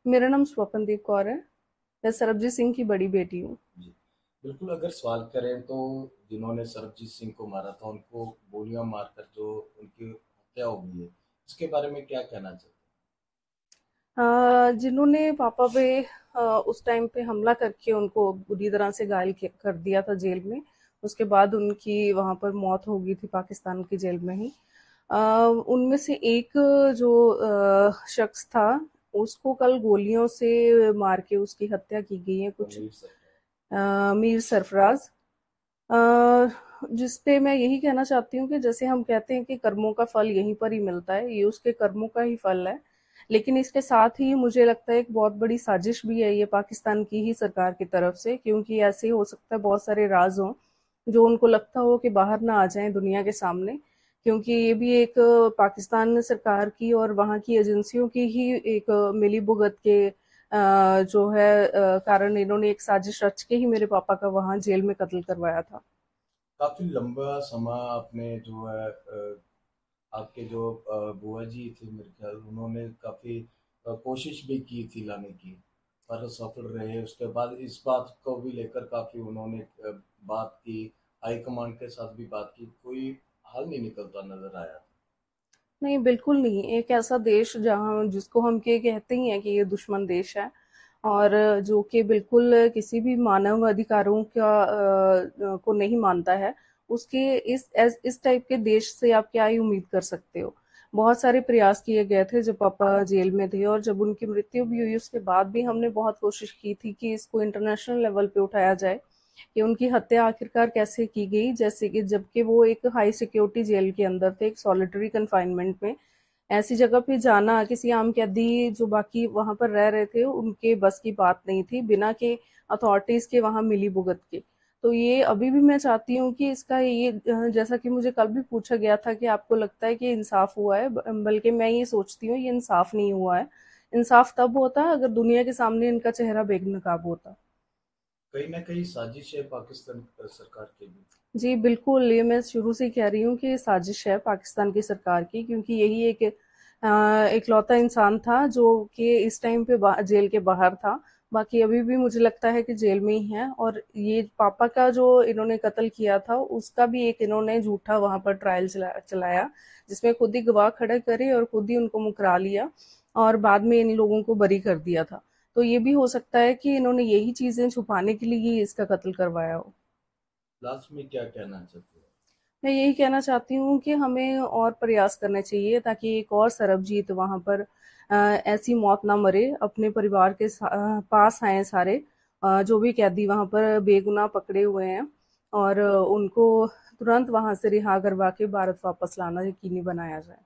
मेरा नाम स्वपनदीप कौर है। मैं सरबजीत सिंह की बड़ी बेटी हूँ। जी, बिल्कुल। अगर सवाल करें तो जिन्होंने सरबजीत सिंह को मारा था उनको गोलियां मारकर जो उनकी हत्या हो गई है, इसके बारे में क्या कहना चाहते जिन्होंने पापा पे उस टाइम पे हमला करके उनको बुरी तरह से कर दिया था जेल में। उसके बाद उनकी वहां पर मौत हो गई थी पाकिस्तान की जेल में ही। अ, उनमें से एक जो शख्स था, उसको कल गोलियों से मार के उसकी हत्या की गई है हैं? कुछ। मीर सरकार। मीर सरफराज। अ, जिस पे मैं यही कहना चाहती हूँ कि जैसे हम कहते हैं कि कर्मों का फल यहीं पर ही मिलता है, ये उसके कर्मों का ही फल है। लेकिन इसके साथ ही मुझे लगता है एक बहुत बड़ी साजिश भी है ये पाकिस्तान की ही सरकार की तरफ से, क्योंकि ऐसे हो सकता है बहुत सारे राज हों जो उनको लगता हो कि बाहर ना आ जाएं दुनिया के सामने। क्योंकि ये भी एक पाकिस्तान सरकार की और वहाँ की एजेंसियों की ही एक मिली भुगत के जो है कारण इन्होंने एक साजिश रच के ही मेरे पापा का वहाँ जेल में कत्ल करवाया था। काफी लंबा समय आपने जो है आपके जो बुआ जी थे, मेरे ख्याल उन्होंने काफी कोशिश भी की थी लाने की, पर सफल रहे। उसके बाद इस बात को भी लेकर काफी उन्होंने बात की, हाईकमांड के साथ भी बात की, कोई हल नहीं निकलता नजर आया। नहीं, बिल्कुल नहीं। एक ऐसा देश जहाँ जिसको हम के कहते ही हैं कि ये दुश्मन देश है, और जो कि बिल्कुल किसी भी मानव अधिकारों को नहीं मानता है, उसके इस टाइप के देश से आप क्या ही उम्मीद कर सकते हो। बहुत सारे प्रयास किए गए थे जब पापा जेल में थे, और जब उनकी मृत्यु भी हुई उसके बाद भी हमने बहुत कोशिश की थी कि इसको इंटरनेशनल लेवल पे उठाया जाए कि उनकी हत्या आखिरकार कैसे की गई, जैसे कि जबकि वो एक हाई सिक्योरिटी जेल के अंदर थे, एक सॉलिटरी कन्फाइनमेंट में। ऐसी जगह पे जाना किसी आम कैदी जो बाकी वहां पर रह रहे थे उनके बस की बात नहीं थी, बिना के अथॉरिटीज के वहां मिली भुगत के। तो ये अभी भी मैं चाहती हूँ कि इसका ये जैसा कि मुझे कल भी पूछा गया था कि आपको लगता है कि इंसाफ हुआ है, बल्कि मैं ये सोचती हूँ ये इंसाफ नहीं हुआ है। इंसाफ तब होता अगर दुनिया के सामने इनका चेहरा बेनकाब होता। कहीं ना कहीं साजिश है पाकिस्तान सरकार की भी। जी, बिल्कुल, ये मैं शुरू से ही कह रही हूँ कि ये साजिश है पाकिस्तान की सरकार की, क्योंकि यही एक इकलौता इंसान था जो कि इस टाइम पे जेल के बाहर था। बाकी अभी भी मुझे लगता है कि जेल में ही है, और ये पापा का जो इन्होंने कत्ल किया था उसका भी एक इन्होंने झूठा वहां पर ट्रायल चलाया, जिसमें खुद ही गवाह खड़े करे और खुद ही उनको मुकरा लिया, और बाद में इन लोगों को बरी कर दिया था। तो ये भी हो सकता है कि इन्होंने यही चीजें छुपाने के लिए ही इसका कत्ल करवाया हो। लास्ट में क्या कहना चाहते हो? मैं यही कहना चाहती हूँ कि हमें और प्रयास करने चाहिए ताकि एक और सरबजीत वहां पर ऐसी मौत ना मरे, अपने परिवार के पास आए सारे जो भी कैदी वहां पर बेगुनाह पकड़े हुए हैं, और उनको तुरंत वहां से रिहा करवा के भारत वापस लाना यकीनी बनाया जाए।